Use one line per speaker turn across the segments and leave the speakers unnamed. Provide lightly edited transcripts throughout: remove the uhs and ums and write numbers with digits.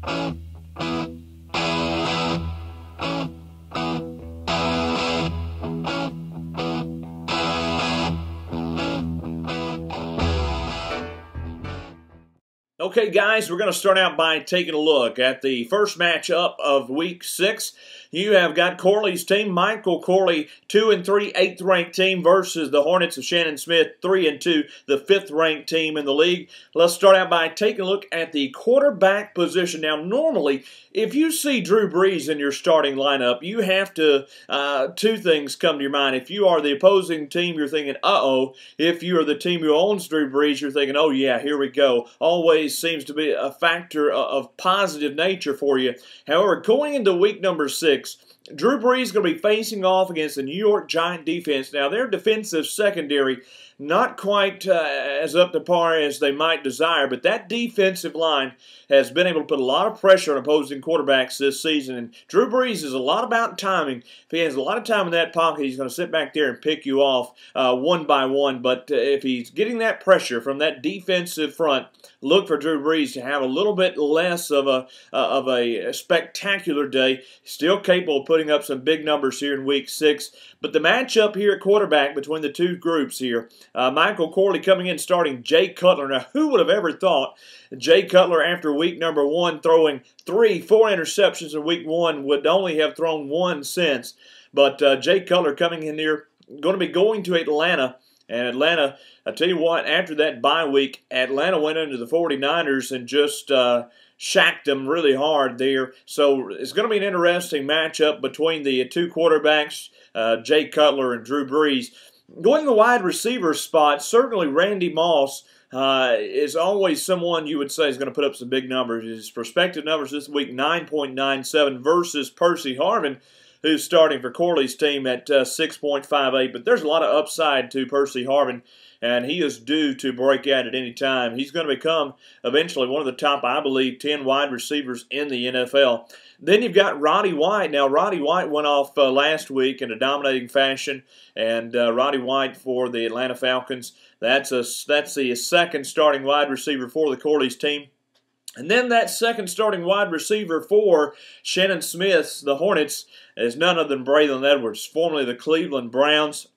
Okay, guys, we're going to start out by taking a look at the first matchup of Week 6. You have got Corley's team, Michael Corley, 2-3, 8th-ranked team versus the Hornets of Shannon Smith, 3-2, the 5th-ranked team in the league. Let's start out by taking a look at the quarterback position. Now, normally, if you see Drew Brees in your starting lineup, you have to, two things come to your mind. If you are the opposing team, you're thinking, uh-oh. If you are the team who owns Drew Brees, you're thinking, oh, yeah, here we go. Always seems to be a factor of positive nature for you. However, going into week number 6, Drew Brees is going to be facing off against the New York Giant defense. Now, their defensive secondary not quite as up to par as they might desire, but that defensive line has been able to put a lot of pressure on opposing quarterbacks this season. And Drew Brees is a lot about timing. If he has a lot of time in that pocket, he's going to sit back there and pick you off one by one. But if he's getting that pressure from that defensive front, look for Drew Brees to have a little bit less of a spectacular day. Still capable of putting up some big numbers here in Week 6. But the matchup here at quarterback between the two groups here, Michael Corley coming in starting Jay Cutler. Now, who would have ever thought Jay Cutler, after week number 1, throwing 4 interceptions in week 1, would only have thrown 1 since. But Jay Cutler coming in here, going to be going to Atlanta. And Atlanta, I tell you what, after that bye week, Atlanta went into the 49ers and just shacked them really hard there. So it's going to be an interesting matchup between the two quarterbacks, Jay Cutler and Drew Brees. Going the wide receiver spot, certainly Randy Moss is always someone you would say is going to put up some big numbers. His prospective numbers this week, 9.97 versus Percy Harvin, who's starting for Corley's team at 6.58. But there's a lot of upside to Percy Harvin, and he is due to break out at any time. He's going to become eventually one of the top, I believe, 10 wide receivers in the NFL. Then you've got Roddy White. Now, Roddy White went off last week in a dominating fashion, and Roddy White for the Atlanta Falcons, that's the second starting wide receiver for the Corley's team. And then that second starting wide receiver for Shannon Smith's, the Hornets, is none other than Braylon Edwards, formerly the Cleveland Browns.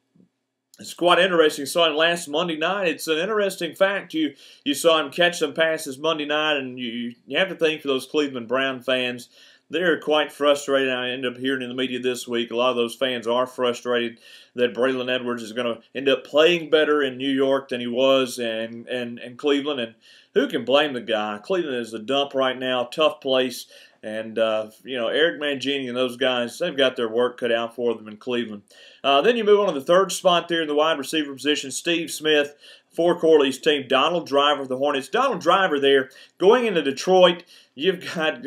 It's quite interesting. Saw him last Monday night. It's an interesting fact. You saw him catch some passes Monday night, and you have to think for those Cleveland Brown fans, they're quite frustrated. I end up hearing in the media this week, a lot of those fans are frustrated that Braylon Edwards is going to end up playing better in New York than he was in Cleveland. And who can blame the guy? Cleveland is a dump right now, tough place. And, Eric Mangini and those guys, they've got their work cut out for them in Cleveland. Then you move on to the third spot there in the wide receiver position, Steve Smith for Corley's team, Donald Driver of the Hornets. Donald Driver there, going into Detroit, you've got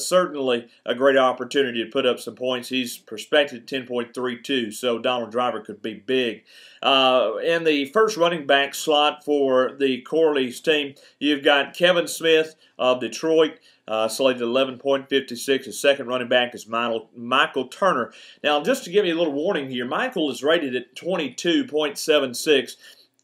certainly a great opportunity to put up some points. He's prospected 10.32, so Donald Driver could be big. In the first running back slot for the Corley's team, you've got Kevin Smith of Detroit, slated 11.56. His second running back is Michael Turner. Now, just to give you a little warning here, Michael is rated at 22.76.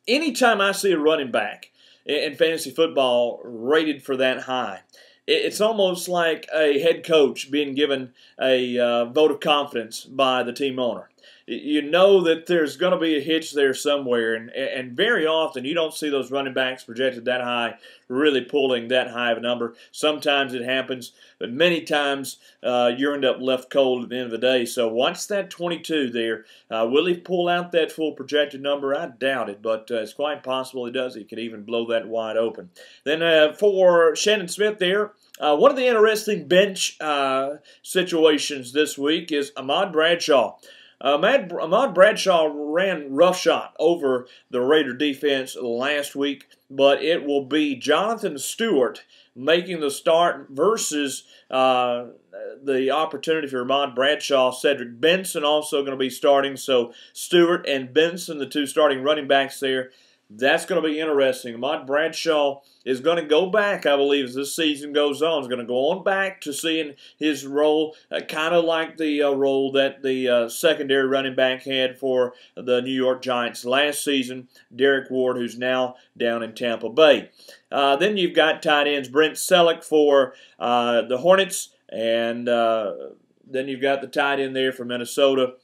Anytime I see a running back in fantasy football rated for that high, it's almost like a head coach being given a vote of confidence by the team owner. You know that there's going to be a hitch there somewhere, and very often you don't see those running backs projected that high really pulling that high of a number. Sometimes it happens, but many times you end up left cold at the end of the day. So watch that 22 there. Will he pull out that full projected number? I doubt it, but it's quite possible he does. He could even blow that wide open. Then for Shannon Smith there, one of the interesting bench situations this week is Ahmad Bradshaw. Ahmad Bradshaw ran roughshod over the Raider defense last week, but it will be Jonathan Stewart making the start versus the opportunity for Ahmad Bradshaw. Cedric Benson also going to be starting, so Stewart and Benson, the two starting running backs there. That's going to be interesting. Ahmad Bradshaw is going to go back, I believe, as this season goes on. He's going to go on back to seeing his role, kind of like the role that the secondary running back had for the New York Giants last season, Derek Ward, who's now down in Tampa Bay. Then you've got tight ends Brent Selleck for the Hornets, and then you've got the tight end there for Minnesota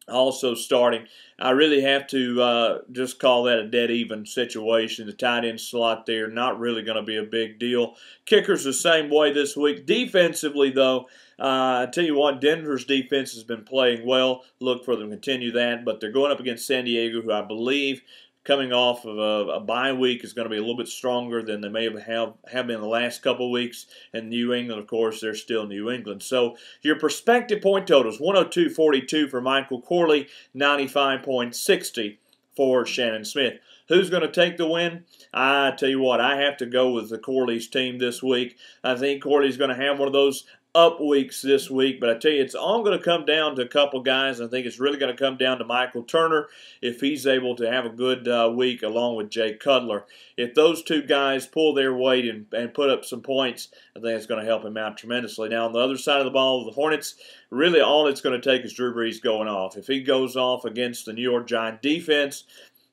also starting. I really have to just call that a dead-even situation. The tight end slot there, not really going to be a big deal. Kickers the same way this week. Defensively, though, I tell you what, Denver's defense has been playing well. Look for them to continue that, but they're going up against San Diego, who I believe, coming off of a bye week, is going to be a little bit stronger than they may have been the last couple of weeks. And New England, of course, they're still New England. So your prospective point totals, 102.42 for Michael Corley, 95.60 for Shannon Smith. Who's going to take the win? I tell you what, I have to go with the Corley's team this week. I think Corley's going to have one of those up weeks this week, but I tell you, it's all going to come down to a couple guys. I think it's really going to come down to Michael Turner if he's able to have a good week along with Jay Cutler. If those two guys pull their weight and put up some points, I think it's going to help him out tremendously. Now, on the other side of the ball, the Hornets, really all it's going to take is Drew Brees going off. If he goes off against the New York Giants defense,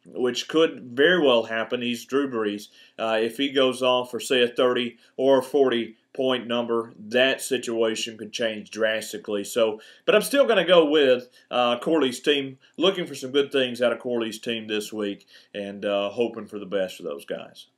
which could very well happen, he's Drew Brees. If he goes off for, say, a 30 or a 40-point number, that situation could change drastically. So, but I'm still going to go with Corley's team, looking for some good things out of Corley's team this week, and hoping for the best for those guys.